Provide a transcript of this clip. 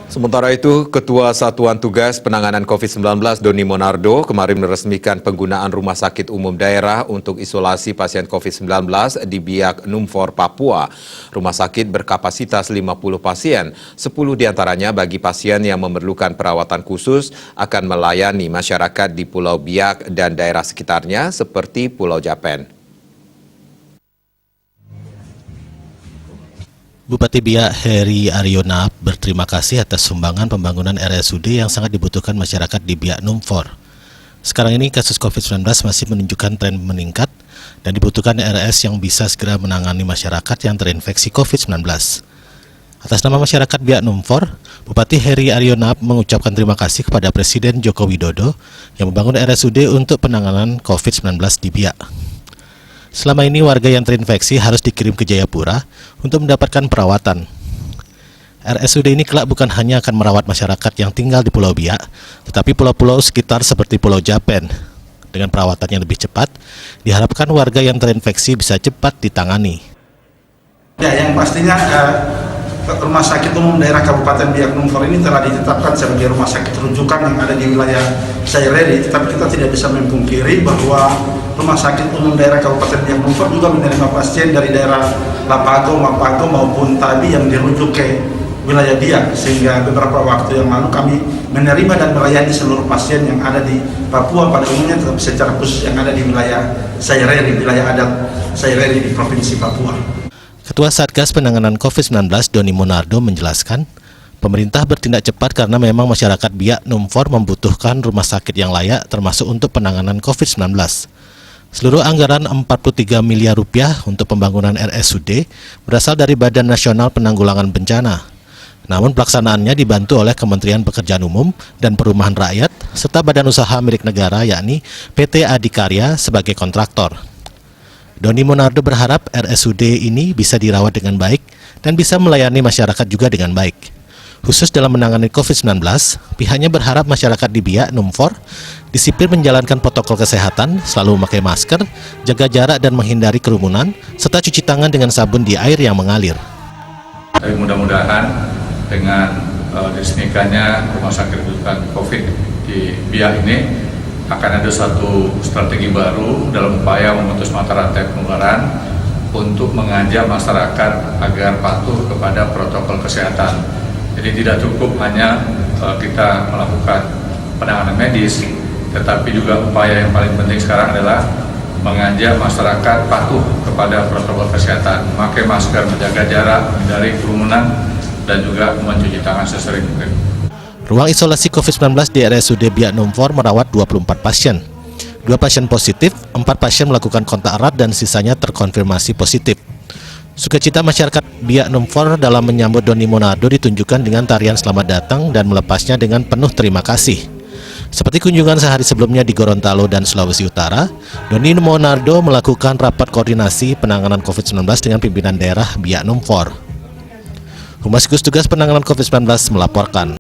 Sementara itu, Ketua Satuan Tugas Penanganan COVID-19 Doni Monardo kemarin meresmikan penggunaan Rumah Sakit Umum Daerah untuk isolasi pasien COVID-19 di Biak Numfor, Papua. Rumah sakit berkapasitas 50 pasien, 10 diantaranya bagi pasien yang memerlukan perawatan khusus akan melayani masyarakat di Pulau Biak dan daerah sekitarnya seperti Pulau Japen. Bupati Biak Heri Arionap berterima kasih atas sumbangan pembangunan RSUD yang sangat dibutuhkan masyarakat di Biak Numfor. Sekarang ini kasus COVID-19 masih menunjukkan tren meningkat dan dibutuhkan RS yang bisa segera menangani masyarakat yang terinfeksi COVID-19. Atas nama masyarakat Biak Numfor, Bupati Heri Arionap mengucapkan terima kasih kepada Presiden Joko Widodo yang membangun RSUD untuk penanganan COVID-19 di Biak. Selama ini warga yang terinfeksi harus dikirim ke Jayapura untuk mendapatkan perawatan. RSUD ini kelak bukan hanya akan merawat masyarakat yang tinggal di Pulau Biak, tetapi pulau-pulau sekitar seperti Pulau Japen. Dengan perawatan yang lebih cepat, diharapkan warga yang terinfeksi bisa cepat ditangani. Ya, yang pastinya Rumah Sakit Umum Daerah Kabupaten Biak Numfor ini telah ditetapkan sebagai rumah sakit rujukan yang ada di wilayah Saireri, tetapi kita tidak bisa memungkiri bahwa Rumah Sakit Umum Daerah Kabupaten Biak Numfor juga menerima pasien dari daerah Lapago, Mapago maupun Tabi yang dirujuk ke wilayah Biak, sehingga beberapa waktu yang lalu kami menerima dan melayani seluruh pasien yang ada di Papua pada umumnya, tetapi secara khusus yang ada di wilayah Saireri, wilayah adat Saireri di Provinsi Papua. Ketua Satgas Penanganan COVID-19 Doni Monardo menjelaskan, pemerintah bertindak cepat karena memang masyarakat Biak Numfor membutuhkan rumah sakit yang layak termasuk untuk penanganan COVID-19. Seluruh anggaran 43 miliar rupiah untuk pembangunan RSUD berasal dari Badan Nasional Penanggulangan Bencana. Namun pelaksanaannya dibantu oleh Kementerian Pekerjaan Umum dan Perumahan Rakyat serta badan usaha milik negara yakni PT Adikarya sebagai kontraktor. Doni Monardo berharap RSUD ini bisa dirawat dengan baik dan bisa melayani masyarakat juga dengan baik. Khusus dalam menangani COVID-19, pihaknya berharap masyarakat di Biak Numfor disiplin menjalankan protokol kesehatan, selalu memakai masker, jaga jarak dan menghindari kerumunan, serta cuci tangan dengan sabun di air yang mengalir. Tapi mudah-mudahan dengan diresmikannya rumah sakit rujukan COVID di Biak ini akan ada satu strategi baru dalam upaya memutus mata rantai penularan untuk mengajak masyarakat agar patuh kepada protokol kesehatan. Jadi tidak cukup hanya kita melakukan penanganan medis, tetapi juga upaya yang paling penting sekarang adalah mengajak masyarakat patuh kepada protokol kesehatan, memakai masker, menjaga jarak, menghindari kerumunan, dan juga mencuci tangan sesering mungkin. Ruang isolasi COVID-19 di RSUD Biak Numfor merawat 24 pasien. 2 pasien positif, 4 pasien melakukan kontak erat dan sisanya terkonfirmasi positif. Sukacita masyarakat Biak Numfor dalam menyambut Doni Monardo ditunjukkan dengan tarian selamat datang dan melepasnya dengan penuh terima kasih. Seperti kunjungan sehari sebelumnya di Gorontalo dan Sulawesi Utara, Doni Monardo melakukan rapat koordinasi penanganan COVID-19 dengan pimpinan daerah Biak Numfor. Humas Gugus Tugas Penanganan COVID-19 melaporkan.